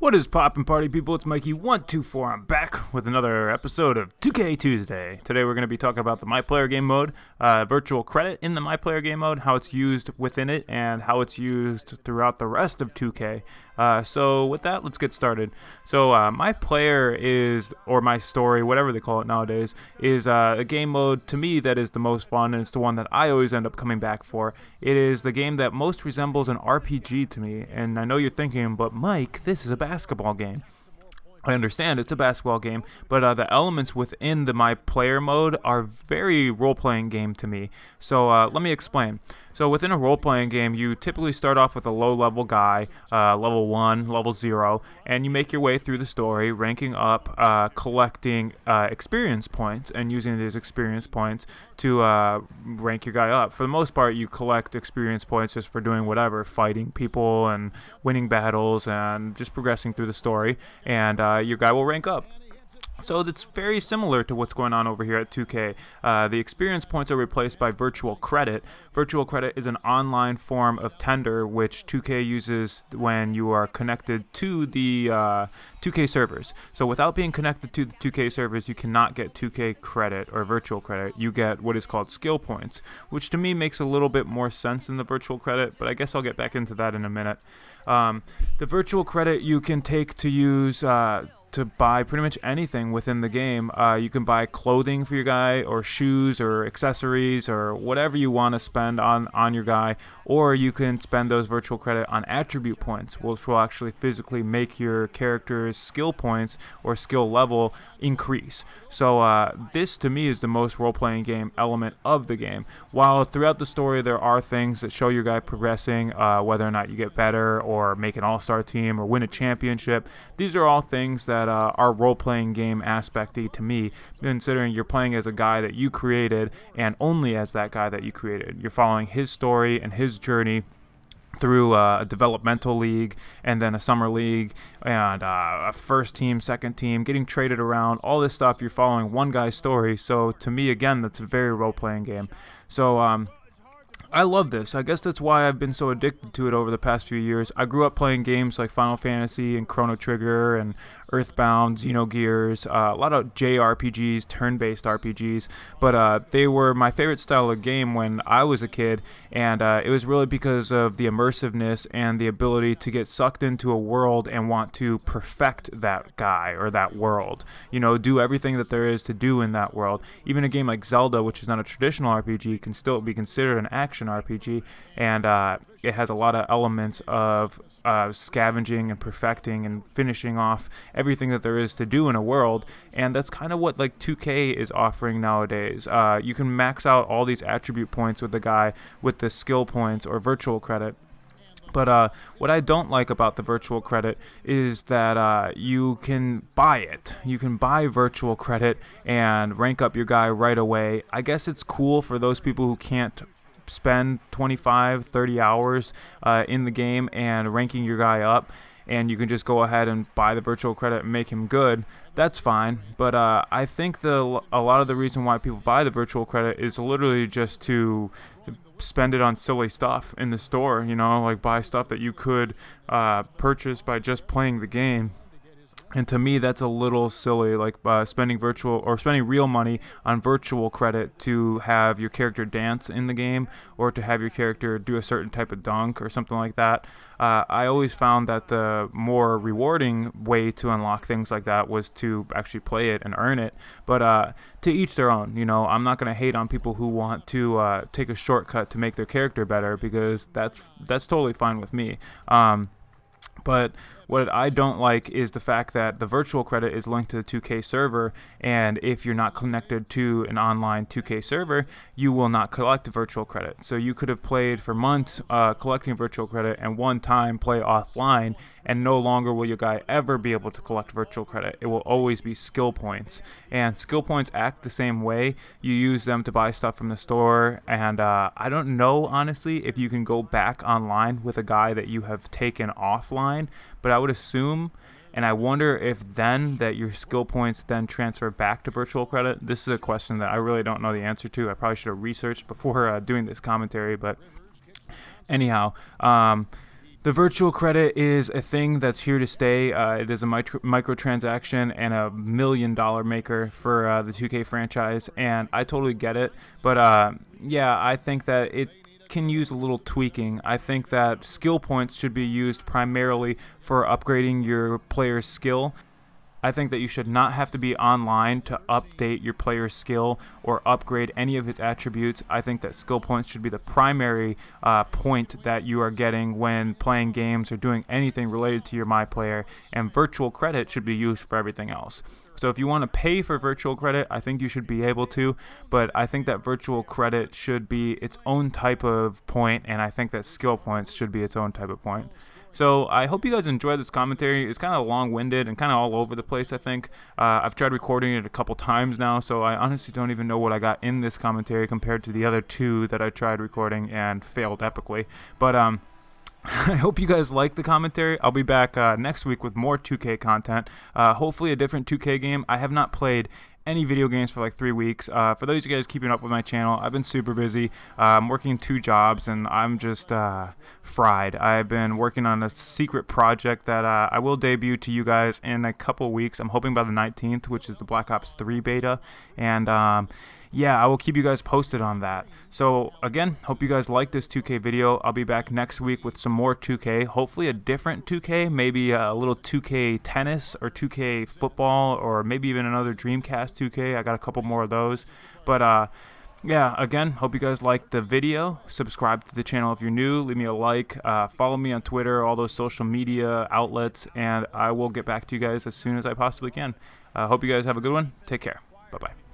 What is poppin' party people? It's Mikey124. I'm back with another episode of 2K Tuesday. Today we're going to be talking about the MyPlayer game mode, virtual credit in the MyPlayer game mode, how it's used within it, and how it's used throughout the rest of 2K. So with that, let's get started. So MyPlayer is, or My Story, whatever they call it nowadays, is a game mode to me that is the most fun, and it's the one that I always end up coming back for. It is the game that most resembles an RPG to me, and I know you're thinking, but Mike, this is a basketball game. I understand it's a basketball game, but the elements within the MyPlayer mode are very role-playing game to me. So let me explain. So within a role-playing game, you typically start off with a low-level guy, level 1, level 0, and you make your way through the story, ranking up, collecting experience points, and using these experience points to rank your guy up. For the most part, you collect experience points just for doing whatever, fighting people and winning battles and just progressing through the story, and your guy will rank up. So it's very similar to what's going on over here at 2K. The experience points are replaced by virtual credit. Virtual credit is an online form of tender which 2K uses when you are connected to the 2K servers. So without being connected to the 2K servers, you cannot get 2K credit or virtual credit. You get what is called skill points, which to me makes a little bit more sense than the virtual credit, but I guess I'll get back into that in a minute. The virtual credit you can take to use to buy pretty much anything within the game. You can buy clothing for your guy, or shoes, or accessories, or whatever you want to spend on your guy, or you can spend those virtual credit on attribute points, which will actually physically make your character's skill points or skill level increase. So this to me is the most role-playing game element of the game. While throughout the story there are things that show your guy progressing, whether or not you get better or make an all-star team or win a championship, these are all things that are role-playing game aspecty to me, considering you're playing as a guy that you created and only as that guy that you created. You're following his story and his journey through a developmental league and then a summer league and a first team, second team, getting traded around, all this stuff. You're following one guy's story. So to me, again, that's a very role-playing game. So I love this. I guess that's why I've been so addicted to it over the past few years. I grew up playing games like Final Fantasy and Chrono Trigger and Earthbound, Xenogears, a lot of JRPGs, turn-based RPGs, but they were my favorite style of game when I was a kid, and it was really because of the immersiveness and the ability to get sucked into a world and want to perfect that guy or that world, do everything that there is to do in that world. Even a game like Zelda, which is not a traditional RPG, can still be considered an action RPG, and it has a lot of elements of scavenging and perfecting and finishing off everything that there is to do in a world, and that's kind of what like 2K is offering nowadays. You can max out all these attribute points with the guy with the skill points or virtual credit. But what I don't like about the virtual credit is that you can buy it. You can buy virtual credit and rank up your guy right away. I guess it's cool for those people who can't spend 25, 30 hours in the game and ranking your guy up, and you can just go ahead and buy the virtual credit and make him good. That's fine, but I think a lot of the reason why people buy the virtual credit is literally just to spend it on silly stuff in the store, like buy stuff that you could purchase by just playing the game. And to me, that's a little silly, like spending real money on virtual credit to have your character dance in the game or to have your character do a certain type of dunk or something like that. I always found that the more rewarding way to unlock things like that was to actually play it and earn it. But to each their own, I'm not going to hate on people who want to take a shortcut to make their character better, because that's totally fine with me. But what I don't like is the fact that the virtual credit is linked to the 2K server, and if you're not connected to an online 2K server, you will not collect virtual credit. So you could have played for months collecting virtual credit, and one time play offline, and no longer will your guy ever be able to collect virtual credit. It will always be skill points, and skill points act the same way. You use them to buy stuff from the store, and I don't know, honestly, if you can go back online with a guy that you have taken offline, but I would assume, and I wonder if then that your skill points then transfer back to virtual credit. This is a question that I really don't know the answer to. I probably should have researched before doing this commentary, but anyhow, The virtual credit is a thing that's here to stay. It is a microtransaction and a $1 million maker for the 2K franchise, and I totally get it. But yeah, I think that it can use a little tweaking. I think that skill points should be used primarily for upgrading your player's skill. I think that you should not have to be online to update your player's skill or upgrade any of his attributes. I think that skill points should be the primary point that you are getting when playing games or doing anything related to your MyPlayer, and virtual credit should be used for everything else. So if you want to pay for virtual credit, I think you should be able to, but I think that virtual credit should be its own type of point, and I think that skill points should be its own type of point. So I hope you guys enjoyed this commentary. It's kind of long-winded and kind of all over the place, I think. I've tried recording it a couple times now, so I honestly don't even know what I got in this commentary compared to the other two that I tried recording and failed epically. But I hope you guys like the commentary. I'll be back next week with more 2K content, hopefully a different 2K game. I have not played any video games for like 3 weeks. For those of you guys keeping up with my channel, I've been super busy. I'm working 2 jobs and I'm just fried. I've been working on a secret project that I will debut to you guys in a couple weeks. I'm hoping by the 19th, which is the Black Ops 3 beta. And yeah, I will keep you guys posted on that. So again, hope you guys like this 2K video. I'll be back next week with some more 2K, hopefully a different 2K, maybe a little 2K tennis or 2K football, or maybe even another Dreamcast 2K. I got a couple more of those. But yeah, again, hope you guys liked the video. Subscribe to the channel if you're new. Leave me a like. Follow me on Twitter, all those social media outlets, and I will get back to you guys as soon as I possibly can. Hope you guys have a good one. Take care. Bye-bye.